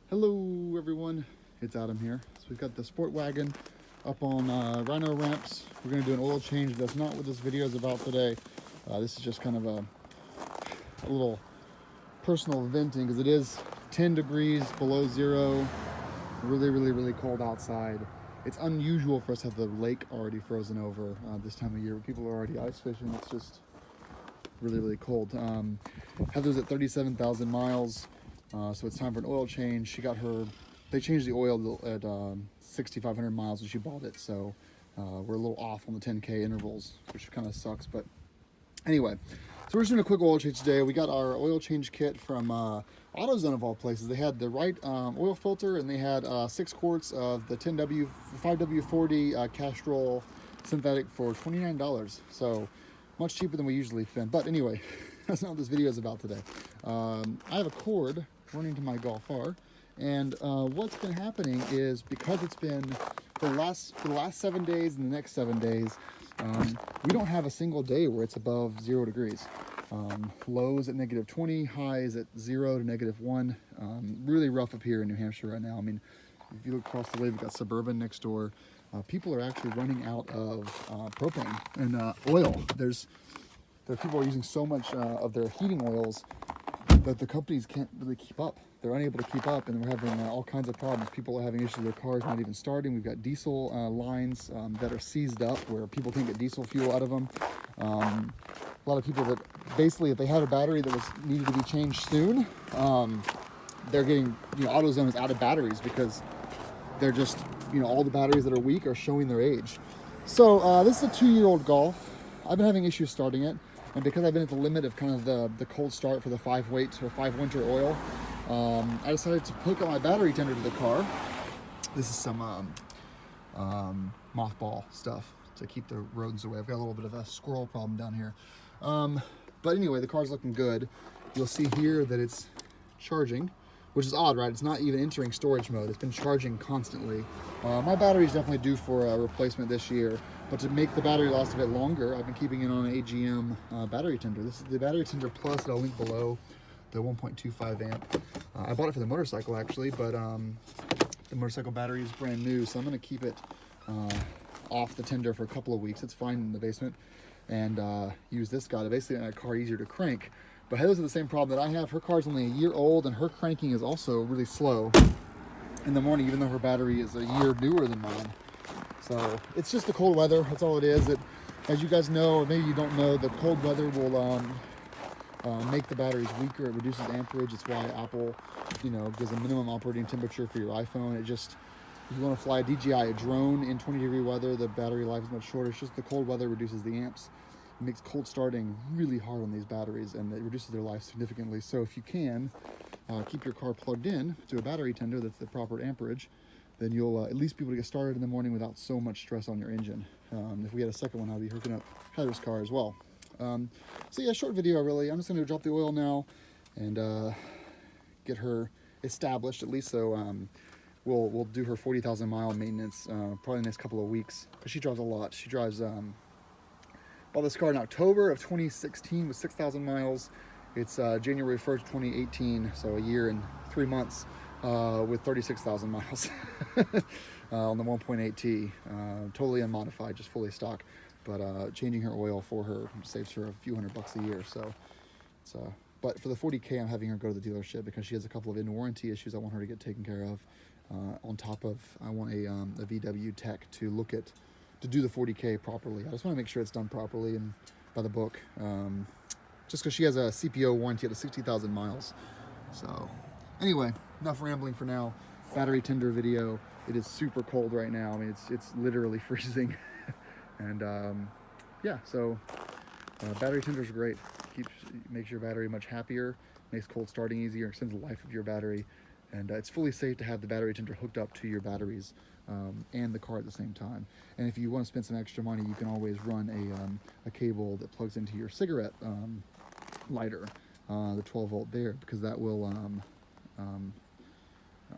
Hello everyone, it's Adam here. So we've got the Sportwagen up on Rhino ramps. We're going to do an oil change. That's not what this video is about today. This is just kind of a little personal venting because it is 10 degrees below zero, really cold outside. It's unusual for us to have the lake already frozen over this time of year. People are already ice fishing. It's just really cold. Heather's at 37,000 miles. So it's time for an oil change. They changed the oil at 6,500 miles when she bought it. So we're a little off on the 10K intervals, which kind of sucks. But anyway, so we're just doing a quick oil change today. We got our oil change kit from AutoZone of all places. They had the right oil filter, and they had 6 quarts of the 5W40 Castrol synthetic for $29. So much cheaper than we usually spend. But anyway, that's not what this video is about today. I have a cord running to my Golf R, and what's been happening is, because it's been for the last 7 days and the next 7 days, we don't have a single day where it's above 0 degrees. Lows at -20, highs at 0 to -1. Really rough up here in New Hampshire right now. I mean, if you look across the way, we've got Suburban next door. People are actually running out of propane and oil. There are people are using so much of their heating oils that the companies can't really keep up. They're unable to keep up, and we're having all kinds of problems. People are having issues with their cars not even starting. We've got diesel lines that are seized up where people can't get diesel fuel out of them. A lot of people that basically, if they had a battery that needed to be changed soon, they're getting, AutoZone is out of batteries because they're just, all the batteries that are weak are showing their age. So this is a 2-year-old Golf. I've been having issues starting it. And because I've been at the limit of kind of the cold start for the 5 weight or 5 winter oil, I decided to hook up my battery tender to the car. This is some mothball stuff to keep the rodents away. I've got a little bit of a squirrel problem down here. But anyway, the car's looking good. You'll see here that it's charging, which is odd, right? It's not even entering storage mode. It's been charging constantly. My battery is definitely due for a replacement this year, but to make the battery last a bit longer, I've been keeping it on an AGM battery tender. This is the battery tender plus that I'll link below, the 1.25 amp. I bought it for the motorcycle actually, but the motorcycle battery is brand new, so I'm gonna keep it off the tender for a couple of weeks. It's fine in the basement, and use this guy to basically make my car easier to crank. But Heather's the same problem that I have. Her car's only a year old, and her cranking is also really slow in the morning, even though her battery is a year newer than mine. So it's just the cold weather. That's all it is. As you guys know, or maybe you don't know, the cold weather will make the batteries weaker. It reduces amperage. It's why Apple, gives a minimum operating temperature for your iPhone. If you want to fly a DJI, a drone in 20-degree weather, the battery life is much shorter. It's just the cold weather reduces the amps. It makes cold starting really hard on these batteries, and it reduces their life significantly. So if you can keep your car plugged in to a battery tender that's the proper amperage, then you'll at least be able to get started in the morning without so much stress on your engine. If we had a second one, I'll be hooking up Heather's car as well. So yeah, short video really. I'm just going to drop the oil now and get her established at least. So we'll do her 40,000 mile maintenance probably the next couple of weeks, because she drives a lot. She drives bought this car in October of 2016 with 6,000 miles. It's January 1st, 2018, so a year and 3 months with 36,000 miles on the 1.8T, totally unmodified, just fully stock. But changing her oil for her saves her a few $100 a year. So it's but for the 40K, I'm having her go to the dealership because she has a couple of in-warranty issues I want her to get taken care of. On top of, I want a VW tech to do the 40K properly. I just want to make sure it's done properly and by the book. Just because she has a CPO warranty at 60,000 miles. So anyway, enough rambling for now. Battery tender video. It is super cold right now. I mean, it's literally freezing. And yeah, so battery tenders are great. Makes your battery much happier, makes cold starting easier, extends the life of your battery, and it's fully safe to have the battery tender hooked up to your batteries and the car at the same time. And if you want to spend some extra money, you can always run a cable that plugs into your cigarette lighter, the 12 volt there, because that will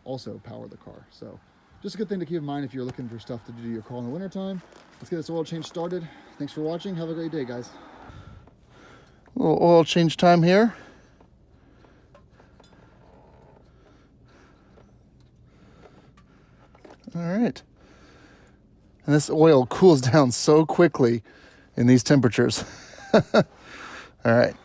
also power the car. So just a good thing to keep in mind if you're looking for stuff to do your car in the wintertime. Let's get this oil change started. Thanks for watching. Have a great day, guys. A little oil change time here. All right. And this oil cools down so quickly in these temperatures. All right.